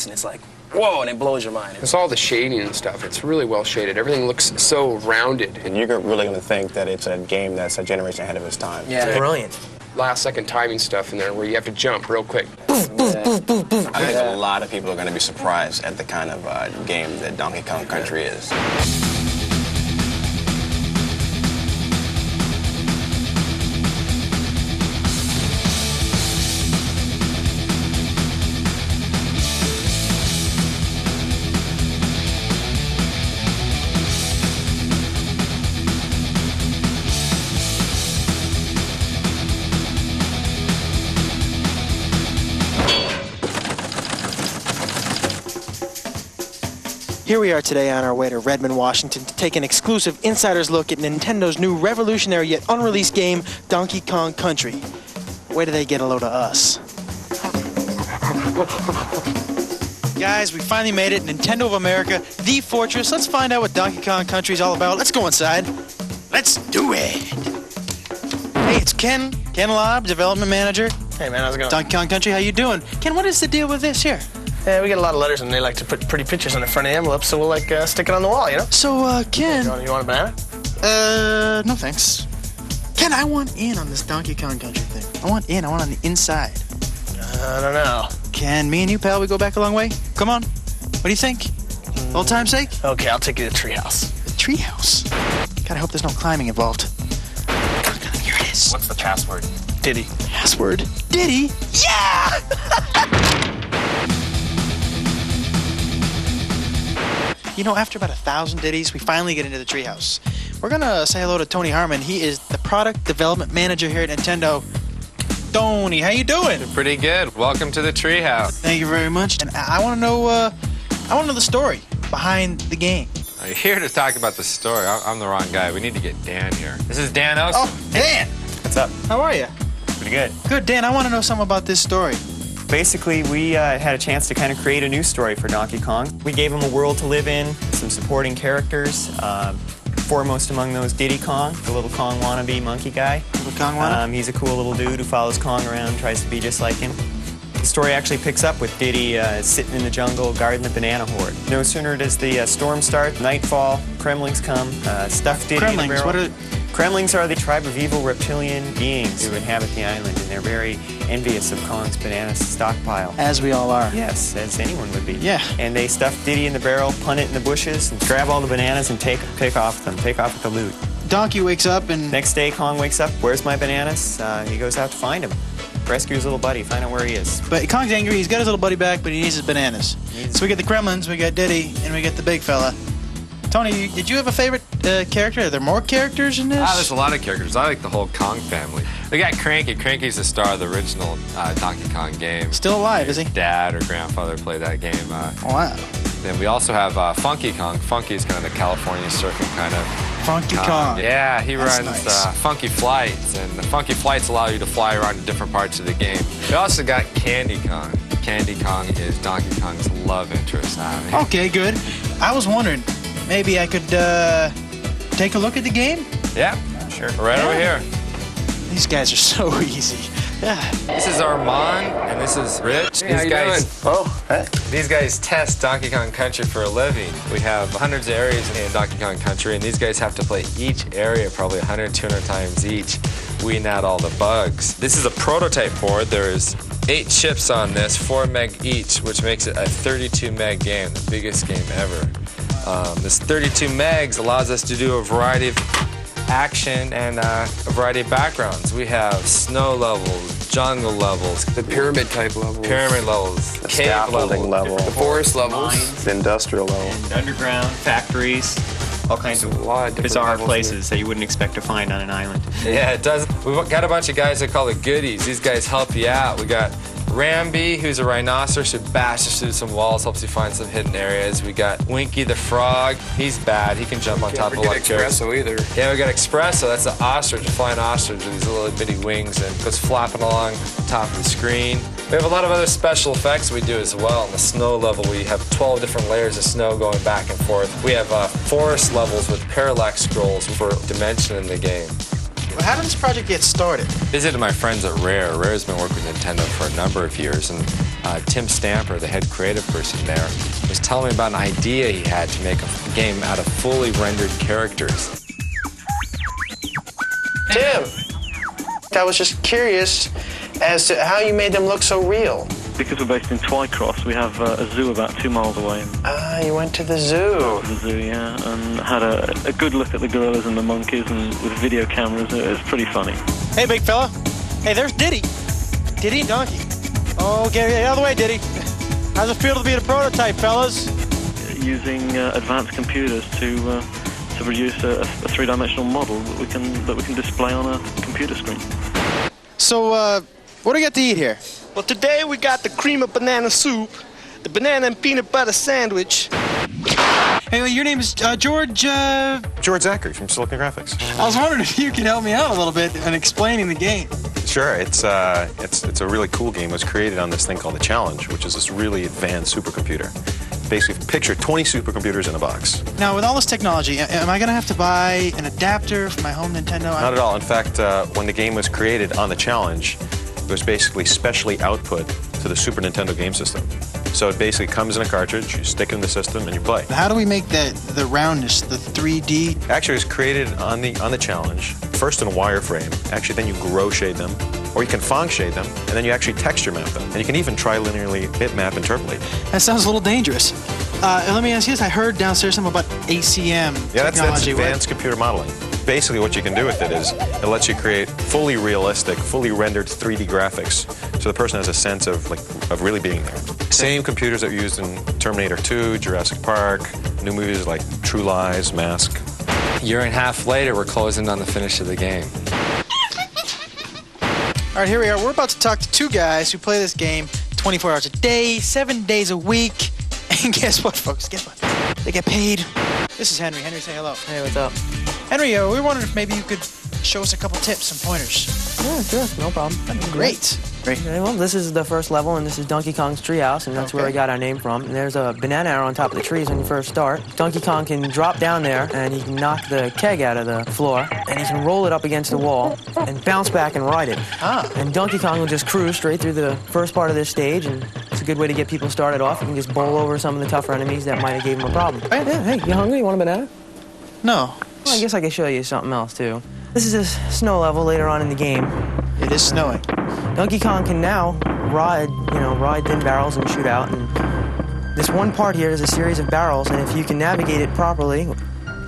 lights, and it's like, whoa, and it blows your mind. It's all the shading and stuff. It's really well shaded. Everything looks so rounded. And you're really going to think that it's a game that's a generation ahead of its time. Yeah, brilliant. Last-second timing stuff in there where you have to jump real quick. I think a lot of people are going to be surprised at the kind of game that Donkey Kong Country is. Here we are today on our way to Redmond, Washington to take an exclusive insider's look at Nintendo's new revolutionary yet unreleased game, Donkey Kong Country. Where do they get a load of us? Guys, we finally made it. Nintendo of America, the fortress. Let's find out what Donkey Kong Country is all about. Let's go inside. Let's do it. Hey, it's Ken Lobb, development manager. Hey man, how's it going? Donkey Kong Country, how you doing? Ken, what is the deal with this here? Yeah, we get a lot of letters and they like to put pretty pictures on the front of the envelope, so we'll like stick it on the wall, you know? So, Ken... You want a banana? No thanks. Ken, I want in on this Donkey Kong Country thing. I want on the inside. I don't know. Ken, me and you, pal, we go back a long way? Come on. What do you think? Old time's sake? Okay, I'll take you to the treehouse. The treehouse? God, I hope there's no climbing involved. Here it is. What's the password? Diddy. Password? Diddy? Yeah! You know, after about 1,000 ditties, we finally get into the treehouse. We're gonna say hello to Tony Harmon. He is the product development manager here at Nintendo. Tony, how you doing? Pretty good. Welcome to the treehouse. Thank you very much. And I want to know the story behind the game. You're here to talk about the story. I'm the wrong guy. We need to get Dan here. This is Dan Olson. Oh, Dan! What's up? How are you? Pretty good. Good, Dan. I want to know something about this story. Basically, we had a chance to kind of create a new story for Donkey Kong. We gave him a world to live in, some supporting characters, foremost among those Diddy Kong, the little Kong wannabe monkey guy. Little Kong wannabe? He's a cool little dude who follows Kong around, tries to be just like him. The story actually picks up with Diddy sitting in the jungle guarding the banana horde. No sooner does the storm start, nightfall, Kremlings come, stuff Diddy in the barrel. What are... Kremlings are the tribe of evil reptilian beings who inhabit the island, and they're very envious of Kong's banana stockpile. As we all are. Yes, as anyone would be. Yeah. And they stuff Diddy in the barrel, punt it in the bushes, and grab all the bananas and take off with the loot. Donkey wakes up and... Next day, Kong wakes up, where's my bananas? He goes out to find him. Rescue his little buddy, find out where he is. But Kong's angry, he's got his little buddy back, but he needs his bananas. So we get the Kremlins, we got Diddy, and we get the big fella. Tony, did you have a favorite character? Are there more characters in this? There's a lot of characters. I like the whole Kong family. We got Cranky. Cranky's the star of the original Donkey Kong game. Still alive, is he? Dad or grandfather played that game. Wow. Then we also have Funky Kong. Funky is kind of the California surfing kind of Funky Kong. Yeah, he That's runs nice. Funky Flights, and the Funky Flights allow you to fly around to different parts of the game. We also got Candy Kong. Candy Kong is Donkey Kong's love interest. Okay, good. I was wondering, maybe I could take a look at the game? Yeah, sure. Right over here. These guys are so easy. Yeah. This is Armand, and this is Rich. Hey, how you doing? Oh, hey. These guys test Donkey Kong Country for a living. We have hundreds of areas in Donkey Kong Country, and these guys have to play each area probably 100, 200 times each, weeding out all the bugs. This is a prototype board. There's 8 chips on this, 4 meg each, which makes it a 32 meg game, the biggest game ever. This 32 megs allows us to do a variety of action and a variety of backgrounds. We have snow levels, jungle levels, The pyramid type levels. pyramid levels, The cave scaffolding levels, level. The forest levels. Mines. The industrial level. And underground, factories, all kinds of A lot of different bizarre levels places that you wouldn't expect to find on an island. Yeah, it does. We've got a bunch of guys that call it goodies. These guys help you out. We got Ramby, who's a rhinoceros, who bashes through some walls, helps you find some hidden areas. We got Winky the frog. He's bad. He can jump on top of a lot of chairs. Espresso either. Yeah, we got Espresso. That's an ostrich, a flying ostrich with these little bitty wings, and goes flapping along the top of the screen. We have a lot of other special effects we do as well. On the snow level, we have 12 different layers of snow going back and forth. We have forest levels with parallax scrolls for dimension in the game. How did this project get started? Visited my friends at Rare. Rare's been working with Nintendo for a number of years, and Tim Stamper, the head creative person there, was telling me about an idea he had to make a game out of fully rendered characters. Tim, I was just curious as to how you made them look so real. Because we're based in Twycross, we have a zoo about 2 miles away. Ah, you went to the zoo. The zoo, yeah, and had a good look at the gorillas and the monkeys, and with video cameras, it was pretty funny. Hey, big fella. Hey, there's Diddy. Diddy Donkey. Oh, get out of the way, Diddy. How's it feel to be a prototype, fellas? Using advanced computers to produce a three-dimensional model that we can display on a computer screen. So, what do we got to eat here? Well, today we got the cream of banana soup, the banana and peanut butter sandwich. Hey, your name is George, George Zachary from Silicon Graphics. I was wondering if you could help me out a little bit in explaining the game. Sure, it's a really cool game. It was created on this thing called the Challenge, which is this really advanced supercomputer. Basically, picture 20 supercomputers in a box. Now, with all this technology, am I going to have to buy an adapter for my home Nintendo? Not at all. In fact, when the game was created on the Challenge, it was basically specially output to the Super Nintendo game system. So it basically comes in a cartridge, you stick it in the system, and you play. How do we make the roundness, the 3D? Actually, it was created on the Challenge, first in wireframe. Actually, then you grow shade them, or you can Phong shade them, and then you actually texture map them. And you can even trilinearly bitmap interpolate. That sounds a little dangerous. Let me ask you this. I heard downstairs something about ACM Yeah, that's technology. advanced computer modeling. Basically, what you can do with it is it lets you create fully realistic, fully rendered 3D graphics, so the person has a sense of really being there. Same computers that were used in Terminator 2, Jurassic Park, new movies like True Lies, Mask. A year and a half later, we're closing on the finish of the game. All right, here we are. We're about to talk to two guys who play this game 24 hours a day, 7 days a week. And guess what, folks? Guess what? They get paid. This is Henry. Henry, say hello. Hey, what's up? Henry, we were wondering if maybe you could show us a couple tips and pointers. Yeah, sure, no problem. That'd be great. Okay, well, this is the first level, and this is Donkey Kong's treehouse, and that's where we got our name from. And there's a banana arrow on top of the trees when you first start. Donkey Kong can drop down there, and he can knock the keg out of the floor, and he can roll it up against the wall and bounce back and ride it. And Donkey Kong will just cruise straight through the first part of this stage, and it's a good way to get people started off. You can just bowl over some of the tougher enemies that might have gave him a problem. Right. Yeah, hey, you hungry? You want a banana? No. Well, I guess I could show you something else, too. This is a snow level later on in the game. It is snowing. Donkey Kong can now ride thin barrels and shoot out. And this one part here is a series of barrels, and if you can navigate it properly,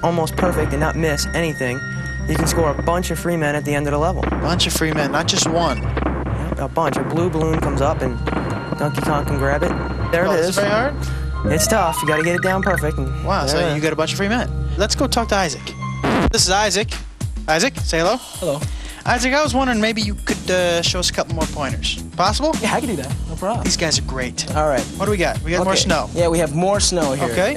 almost perfect, and not miss anything, you can score a bunch of free men at the end of the level. Bunch of free men, not just one. Yeah, a bunch. A blue balloon comes up, and Donkey Kong can grab it. There it is. Is it very hard? It's tough. You got to get it down perfect. And Wow, so there. you got a bunch of free men. Let's go talk to Isaac. This is Isaac. Isaac, say hello. Hello. Isaac, I was wondering maybe you could show us a couple more pointers. Possible? Yeah, I can do that. No problem. These guys are great. All right. What do we got? We got more snow. Yeah, we have more snow here. Okay.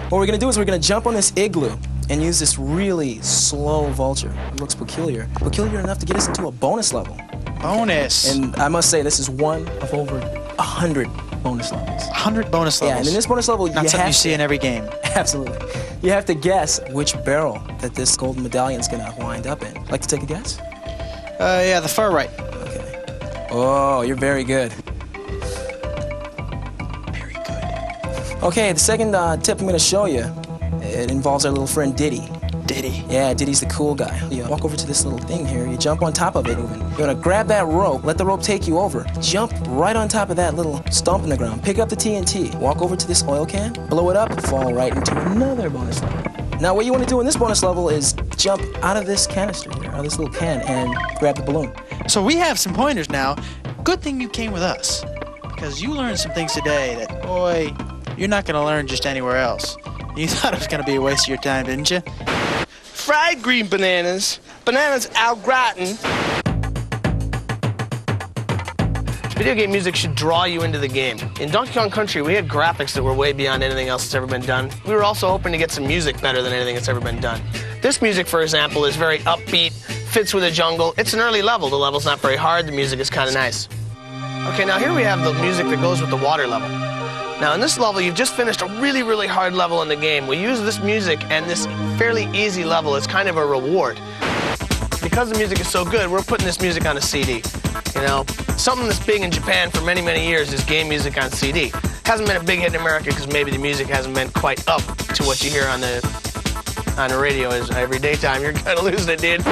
What we're going to do is we're going to jump on this igloo and use this really slow vulture. It looks peculiar. Peculiar enough to get us into a bonus level. Bonus. And I must say, this is one of over 100 bonus levels. 100 bonus levels. Yeah, and in this bonus level, Not you something have you see in every game. Absolutely. You have to guess which barrel that this golden medallion's going to wind up in. Like to take a guess? Yeah, the far right. Okay. Oh, you're very good. Very good. Okay, the second tip I'm going to show you, it involves our little friend Diddy. Diddy. Yeah, Diddy's the cool guy. You walk over to this little thing here, you jump on top of it, and you're gonna grab that rope, let the rope take you over, jump right on top of that little stump in the ground, pick up the TNT, walk over to this oil can, blow it up, fall right into another bonus level. Now, what you want to do in this bonus level is jump out of this canister here, out of this little can, and grab the balloon. So we have some pointers now. Good thing you came with us, because you learned some things today that, boy, you're not gonna learn just anywhere else. You thought it was gonna be a waste of your time, didn't you? Fried green bananas, bananas au gratin. Video game music should draw you into the game. In Donkey Kong Country, we had graphics that were way beyond anything else that's ever been done. We were also hoping to get some music better than anything that's ever been done. This music, for example, is very upbeat, fits with the jungle. It's an early level. The level's not very hard. The music is kind of nice. Okay, now here we have the music that goes with the water level. Now, in this level, you've just finished a really, really hard level in the game. We use this music and this fairly easy level as kind of a reward. because the music is so good, we're putting this music on a CD. You know, something that's big in Japan for many, many years is game music on CD. Hasn't been a big hit in America because maybe the music hasn't been quite up to what you hear on the radio is every daytime. You're kind of losing it, dude.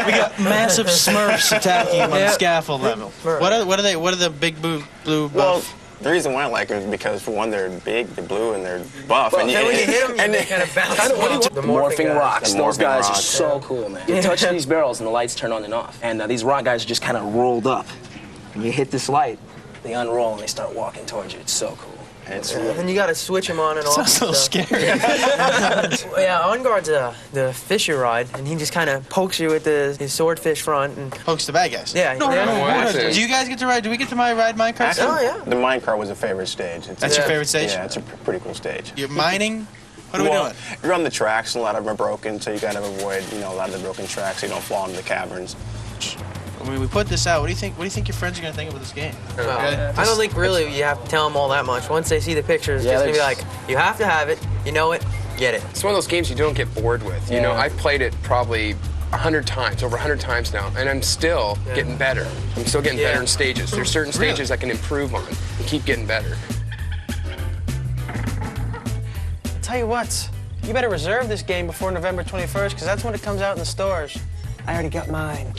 We got massive Smurfs attacking him on the scaffold level. What are the big blue buff? The reason why I like them is because, for one, they're big, they're blue, and they're buff. Well, and then when you hit them, and they kind of bounce off. The morphing rocks. The Those morphing guys are rocks. so cool, man. You touch these barrels, and the lights turn on and off. And these rock guys are just kind of rolled up. When you hit this light, they unroll, and they start walking towards you. It's so cool. It's And you got to switch them on and off. Sounds a little scary. Yeah, On Guard's the fisher ride, and he just kind of pokes you with his swordfish front and Pokes the bad guys. yeah. Do you guys get to ride? Do we get to ride minecart? Actually, Oh, yeah. the minecart was a favorite stage. That's your favorite stage? Yeah, it's a pretty cool stage. You're mining? What are we doing? You're on the tracks, and a lot of them are broken, so you gotta avoid, a lot of the broken tracks so you don't fall into the caverns. When we put this out, what do you think your friends are gonna think of this game? I don't think really you have to tell them all that much. Once they see the pictures, it's just gonna be like, you have to have it, you know it, get it. It's one of those games you don't get bored with. You know, I've played it probably 100 times, over 100 times now, and I'm still getting better. I'm still getting better in stages. There's certain stages I can improve on and keep getting better. Tell you what, you better reserve this game before November 21st, because that's when it comes out in the stores. I already got mine.